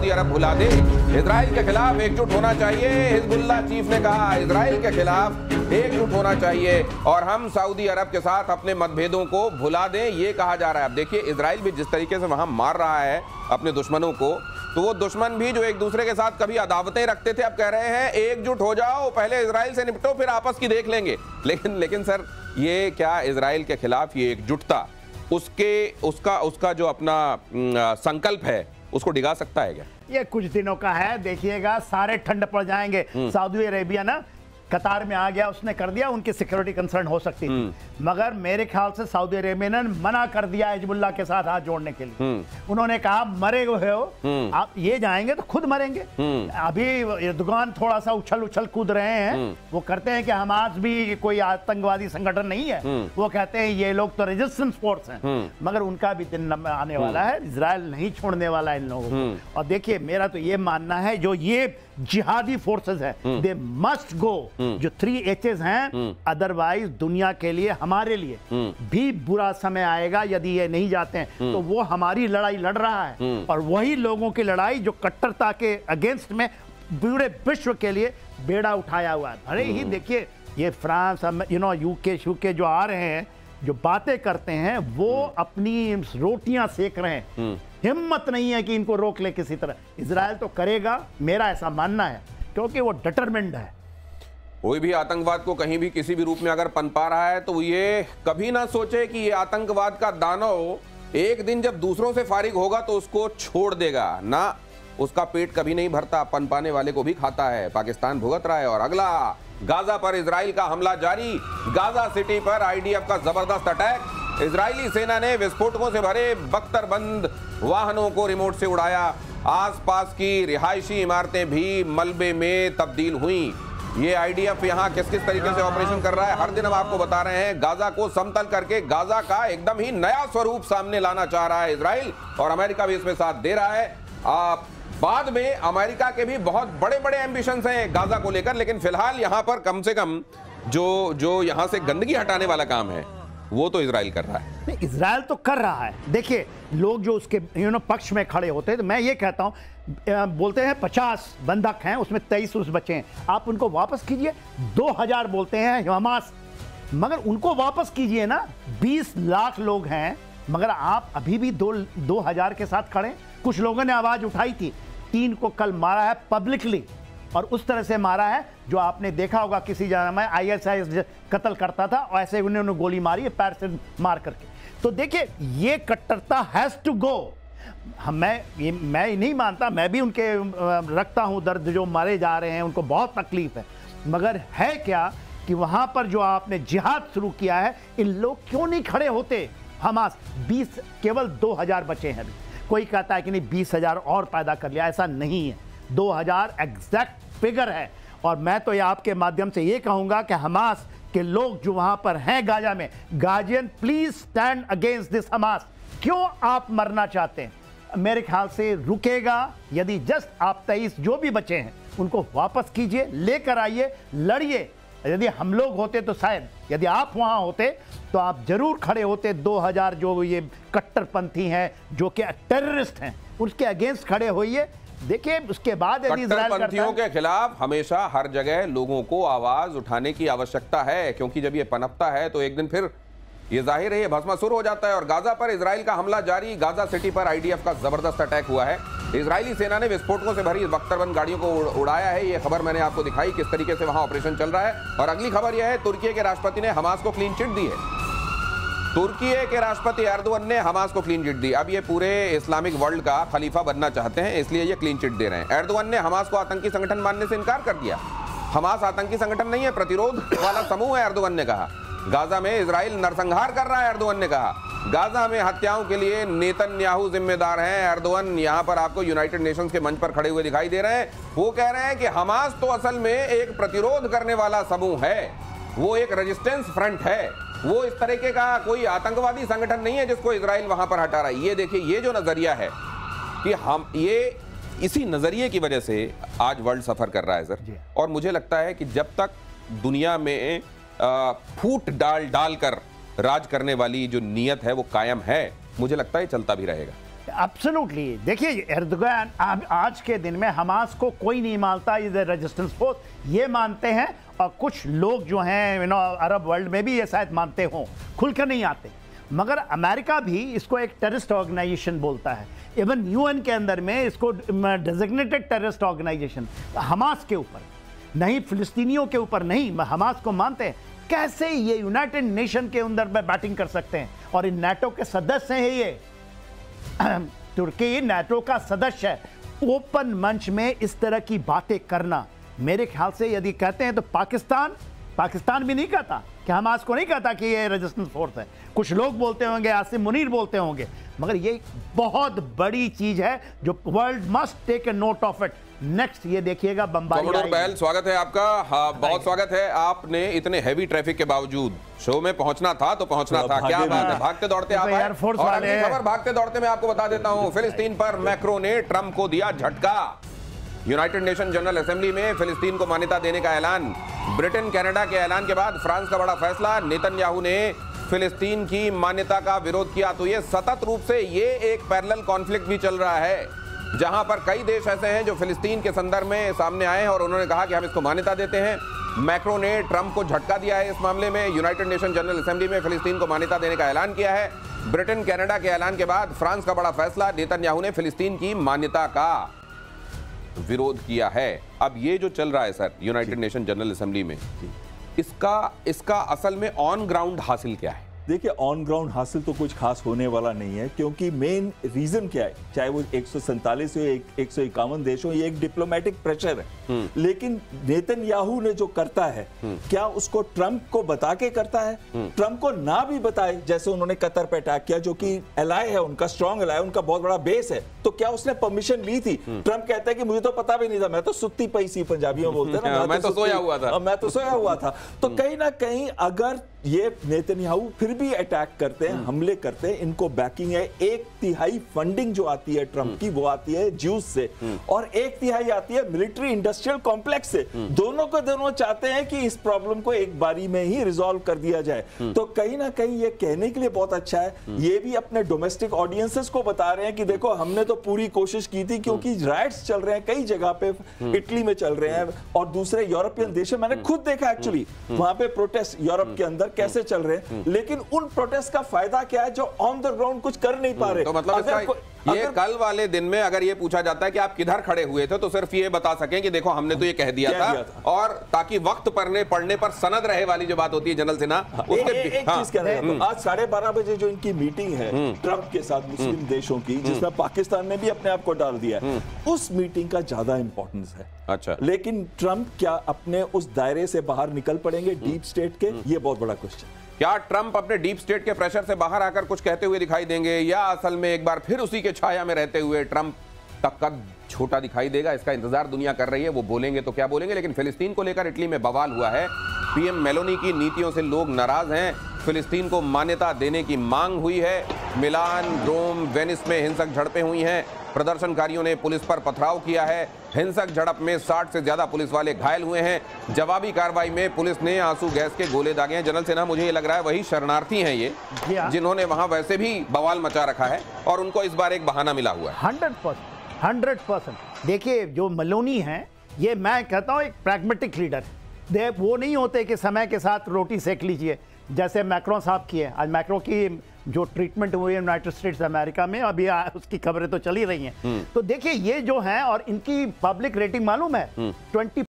Saudi अरब भुला दे। Israel के खिलाफ एकजुट होना चाहिए, हिजबुल्लाह चीफ ने कहा। इजराइल के खिलाफ एकजुट होना चाहिए और हम सऊदी अरब के साथ अपने मतभेदों को भुला दें, ये कहा जा रहा है। अब देखिए इजराइल भी जिस तरीके से वहां मार रहा है अपने दुश्मनों को, तो वो दुश्मन भी जो एक दूसरे के साथ कभी अदावतें रखते थे, अब कह रहे हैं एकजुट हो जाओ, पहले इजराइल से निपटो फिर आपस की देख लेंगे। लेकिन सर ये क्या इजराइल के खिलाफ ये एकजुटता उसका जो अपना संकल्प है उसको डिगा सकता है क्या? ये कुछ दिनों का है, देखिएगा सारे ठंड पड़ जाएंगे। सऊदी अरेबिया ना कतार में आ गया, उसने कर दिया, उनकी सिक्योरिटी कंसर्न हो सकती थी, मगर मेरे ख्याल से सऊदी अरेबिया ने मना कर दिया हिजबुल्लाह के साथ हाथ जोड़ने के लिए। उन्होंने कहा मरे हुए हो आप, ये जाएंगे तो खुद मरेंगे। अभी एर्दोगान थोड़ा सा उछल कूद रहे हैं, वो करते हैं कि हमास भी कोई आतंकवादी संगठन नहीं है, वो कहते हैं ये लोग तो रेजिस्टेंस फोर्स हैं, मगर उनका भी दिन आने वाला है, इजराइल नहीं छोड़ने वाला है इन लोगों को। और देखिए मेरा तो ये मानना है जो ये जिहादी फोर्सेस है दे मस्ट गो, जो 3 H's हैं, अदरवाइज दुनिया के लिए हमारे लिए भी बुरा समय आएगा यदि ये नहीं जाते हैं। तो वो हमारी लड़ाई लड़ रहा है और वही लोगों की लड़ाई जो कट्टरता के अगेंस्ट में पूरे विश्व के लिए बेड़ा उठाया हुआ है। अरे ही देखिए ये फ्रांस यूके जो आ रहे हैं, जो बातें करते हैं, वो अपनी रोटियां सेक रहे हैं, हिम्मत नहीं है कि इनको रोक ले किसी तरह। इजराइल तो करेगा, मेरा ऐसा मानना है, क्योंकि वो डिटरमिन्ड है। कोई भी आतंकवाद को कहीं भी किसी भी रूप में अगर पनपा रहा है तो ये कभी ना सोचे कि ये आतंकवाद का दानव एक दिन जब दूसरों से फारिग होगा तो उसको छोड़ देगा ना, उसका पेट कभी नहीं भरता, पनपाने वाले को भी खाता है। पाकिस्तान भुगत रहा है। और अगला गाजा पर इजराइल का हमला जारी, गाजा सिटी पर आईडीएफ का जबरदस्त अटैक। इजरायली सेना ने विस्फोटकों से भरे बख्तरबंद वाहनों को रिमोट से उड़ाया, आसपास की रिहायशी इमारतें भी मलबे में तब्दील हुई। ये आईडीएफ यहाँ किस किस तरीके से ऑपरेशन कर रहा है हर दिन हम आपको बता रहे हैं। गाजा को समतल करके गाजा का एकदम ही नया स्वरूप सामने लाना चाह रहा है इजराइल, और अमेरिका भी इसमें साथ दे रहा है। बाद में अमेरिका के भी बहुत बड़े बड़े एम्बिशंस हैं गाजा को लेकर, लेकिन फिलहाल यहाँ पर कम से कम जो यहाँ से गंदगी हटाने वाला काम है वो तो इजराइल कर रहा है। नहीं, इजराइल तो कर रहा है। देखिए लोग जो उसके पक्ष में खड़े होते हैं, तो मैं ये कहता हूँ, बोलते हैं 50 बंधक हैं, उसमें 23 रूस बचे हैं, आप उनको वापस कीजिए। 2000 बोलते हैं हमास, मगर उनको वापस कीजिए ना। 20 लाख लोग हैं, मगर आप अभी भी 2000 के साथ खड़े। कुछ लोगों ने आवाज उठाई थी, 3 को कल मारा है पब्लिकली, और उस तरह से मारा है जो आपने देखा होगा किसी जगह में ISIS कत्ल करता था, और ऐसे उन्होंने गोली मारी है पैर से मार करके। तो देखिए ये कट्टरता हैज टू गो। मैं नहीं मानता, मैं भी उनके रखता हूं दर्द, जो मारे जा रहे हैं उनको बहुत तकलीफ है, मगर है क्या कि वहां पर जो आपने जिहाद शुरू किया है, इन लोग क्यों नहीं खड़े होते? हमास केवल 2000 बचे हैं अभी। कोई कहता है कि नहीं 20,000 और पैदा कर लिया, ऐसा नहीं है, 2000 एग्जैक्ट फिगर है। और मैं तो ये आपके माध्यम से ये कहूंगा कि हमास के लोग जो वहां पर हैं गाजा में, guardian please stand against this Hamas. क्यों आप मरना चाहते हैं? मेरे ख्याल से रुकेगा यदि जस्ट आप 23 जो भी बचे हैं उनको वापस कीजिए, लेकर आइए, लड़िए। यदि हम लोग होते तो शायद, यदि आप वहां होते तो आप जरूर खड़े होते। 2000 जो ये कट्टरपंथी हैं, जो कि टेररिस्ट हैं, उसके अगेंस्ट खड़े होइए। देखिए उसके बाद यदि कट्टरपंथियों के खिलाफ हमेशा हर जगह लोगों को आवाज उठाने की आवश्यकता है, क्योंकि जब ये पनपता है तो एक दिन फिर ये जाहिर है ये भस्मासुर हो जाता है। और गाजा पर इजराइल का हमला जारी, गाजा सिटी पर आईडीएफ का जबरदस्त अटैक हुआ है। इजरायली सेना ने विस्फोटकों से भरी बख्तरबंद गाड़ियों को उड़ाया है। ये खबर मैंने आपको दिखाई किस तरीके से वहां ऑपरेशन चल रहा है। और अगली खबर यह है, तुर्की के राष्ट्रपति ने हमास को क्लीन चिट दी है। तुर्की के राष्ट्रपति एर्दोगन ने हमास को क्लीन चिट दी। अब ये पूरे इस्लामिक वर्ल्ड का खलीफा बनना चाहते हैं, इसलिए ये क्लीन चिट दे रहे हैं। एर्दोगन ने हमास को आतंकी संगठन मानने से इनकार कर दिया। हमास आतंकी संगठन नहीं है, प्रतिरोध वाला समूह है, एर्दोगन ने कहा। गाजा में इजराइल नरसंहार कर रहा है, एर्दोगन ने कहा। गाजा में हत्याओं के लिए नेतन्याहू जिम्मेदार हैं, एर्दोगन यहां पर आपको यूनाइटेड नेशंस के मंच पर खड़े हुए दिखाई दे रहे हैं। वो कह रहे हैं कि हमास तो असल में एक प्रतिरोध करने वाला समूह है, वो एक रेजिस्टेंस फ्रंट है, वो इस तरीके का कोई आतंकवादी संगठन नहीं है जिसको इजराइल वहां पर हटा रहा है। ये देखिए, ये जो नजरिया है कि हम, ये इसी नजरिए की वजह से आज वर्ल्ड सफर कर रहा है सर। और मुझे लगता है कि जब तक दुनिया में फूट डाल कर राज करने वाली जो नीयत है वो कायम है, मुझे लगता है चलता भी रहेगा। एब्सोल्युटली। देखिए एर्दोगान आज के दिन में हमास को कोई नहीं मानता, इज ए रेजिस्टेंस फोर्स, ये मानते हैं। और कुछ लोग जो हैं अरब वर्ल्ड में भी ये शायद मानते हों, खुलकर नहीं आते। मगर अमेरिका भी इसको एक टेररिस्ट ऑर्गेनाइजेशन बोलता है। इवन यूएन के अंदर में इसको डेजिग्नेटेड टेररिस्ट ऑर्गेनाइजेशन, हमास के ऊपर नहीं, फिलिस्तीनियों के ऊपर नहीं, हमास को मानते हैं। कैसे ये यूनाइटेड नेशन के अंदर में बैटिंग कर सकते हैं? और इन नाटो के सदस्य हैं ये। तुर्की नाटो का सदस्य है। ओपन मंच में इस तरह की बातें करना, मेरे ख्याल से यदि कहते हैं तो पाकिस्तान भी नहीं कहता कि हमास को नहीं कहता कि ये रेजिस्टेंस फोर्स है। कुछ लोग बोलते होंगे, आसिम मुनीर बोलते होंगे, मगर ये बहुत बड़ी चीज है जो world must take a note of it. Next ये देखिएगा बमबारी। बहल, स्वागत है आपका। हाँ, बहुत स्वागत है। आपने इतने हैवी ट्रैफिक के बावजूद शो में पहुंचना था तो पहुंचना था। क्या बात है, भागते दौड़ते आप आए। और अगली खबर भागते दौड़ते मैं आपको बता देता हूं, फिलिस्तीन पर मैक्रो ने ट्रंप को दिया झटका। यूनाइटेड नेशन जनरल असेंबली में फिलिस्तीन को मान्यता देने का ऐलान। ब्रिटेन कनाडा के ऐलान के बाद फ्रांस का बड़ा फैसला। नेतन्याहू ने फिलिस्तीन की मान्यता का विरोध किया। तो ये सतत रूप से ये एक पैरेलल कॉन्फ्लिक्ट भी चल रहा है, जहां पर कई देश ऐसे हैं जो फिलिस्तीन के संदर्भ में सामने आए हैं और उन्होंने कहा कि हम इसको मान्यता देते हैं। मैक्रो ने ट्रंप को झटका दिया है इस मामले में। यूनाइटेड नेशन जनरल असेंबली में फिलिस्तीन को मान्यता देने का ऐलान किया है। ब्रिटेन कनाडा के ऐलान के बाद फ्रांस का बड़ा फैसला। नेतन्याहू ने फिलिस्तीन की मान्यता का विरोध किया है। अब ये जो चल रहा है sir United nation general assembly में, इसका असल में ऑन ग्राउंड हासिल क्या है? देखिए, ऑन ग्राउंड हासिल तो कुछ खास होने वाला नहीं है, क्योंकि मेन रीजन क्या है, चाहे वो 147 हो 151 देश हो, ये एक डिप्लोमेटिक प्रेशर है। लेकिन नेतन्याहू ने जो करता है, क्या उसको ट्रंप को बता के करता है? ट्रंप को ना भी बताए, जैसे उन्होंने कतर पे अटैक किया, जो कि एलाय है उनका, स्ट्रॉन्ग एलाय, उनका बहुत बड़ा बेस है, तो क्या उसने परमिशन ली थी? ट्रंप कहता है कि मुझे तो पता भी नहीं था, मैं तो सुत्ती पई सी, पंजाबियों में बोलते हैं ना, मैं तो सोया हुआ था। तो कहीं ना कहीं अगर ये नेतन्याहू फिर भी अटैक करते हैं, हमले करते हैं, इनको बैकिंग है। 1/3 फंडिंग जो आती है ट्रंप की, वो आती है ज्यूस से, और 1/3 आती है मिलिट्री इंडस्ट्रियल कॉम्प्लेक्स से। दोनों को दोनों चाहते हैं कि इस प्रॉब्लम को एक बारी में ही रिजॉल्व कर दिया जाए। तो कहीं ना कहीं ये कहने के लिए बहुत अच्छा है। ये भी अपने डोमेस्टिक ऑडियंसेस को बता रहे हैं कि देखो, हमने तो पूरी कोशिश की थी, क्योंकि राइट्स चल रहे हैं कई जगह पे, इटली में चल रहे हैं और दूसरे यूरोपियन देश में। मैंने खुद देखा एक्चुअली वहां पे प्रोटेस्ट यूरोप के अंदर कैसे चल रहे हैं, लेकिन उन प्रोटेस्ट का फायदा क्या है जो ऑन द ग्राउंड कुछ कर नहीं पा रहे। तो मतलब ये कल वाले दिन में अगर ये पूछा जाता है कि आप किधर खड़े हुए थे, तो सिर्फ ये बता सकें कि देखो हमने तो ये कह दिया था, और ताकि वक्त पढ़ने पर सनद रहे वाली जो बात होती है जनरल सिन्हा, एक चीज कह रहे हैं। आज 12:30 बजे जो इनकी मीटिंग है ट्रंप के साथ मुस्लिम देशों की, जिसमें पाकिस्तान ने भी अपने आप को डाल दिया है, उस मीटिंग का ज्यादा इंपॉर्टेंस है। अच्छा, लेकिन ट्रंप क्या अपने उस दायरे से बाहर निकल पड़ेंगे डीप स्टेट के? ये बहुत बड़ा क्वेश्चन। क्या ट्रंप अपने डीप स्टेट के प्रेशर से बाहर आकर कुछ कहते हुए दिखाई देंगे, या असल में एक बार फिर उसी के छाया में रहते हुए ट्रंप का कद छोटा दिखाई देगा? इसका इंतजार दुनिया कर रही है। वो बोलेंगे तो क्या बोलेंगे। लेकिन फिलिस्तीन को लेकर इटली में बवाल हुआ है। पीएम मेलोनी की नीतियों से लोग नाराज हैं। फिलिस्तीन को मान्यता देने की मांग हुई है। मिलान, रोम, वेनिस में हिंसक झड़पें हुई हैं। प्रदर्शनकारियों ने पुलिस पर पथराव किया है। हिंसक झड़प में 60 से ज्यादा पुलिस वाले घायल हुए हैं। जवाबी कार्रवाई में पुलिस ने आंसू गैस के गोले दागे हैं। जनरल सिन्हा, मुझे ये लग रहा है वही शरणार्थी हैं ये, जिन्होंने वहां वैसे भी बवाल मचा रखा है, और उनको इस बार एक बहाना मिला हुआ है। 100%। देखिए, जो मेलोनी है, ये मैं कहता हूँ एक प्रैग्मेटिक लीडर। वो नहीं होते कि समय के साथ रोटी सेक लीजिए, जैसे मैक्रो साहब की है। आज मैक्रो की जो ट्रीटमेंट हुई है यूनाइटेड स्टेट्स अमेरिका में, अभी उसकी खबरें तो चली रही हैं। तो देखिए, ये जो है, और इनकी पब्लिक रेटिंग मालूम है 20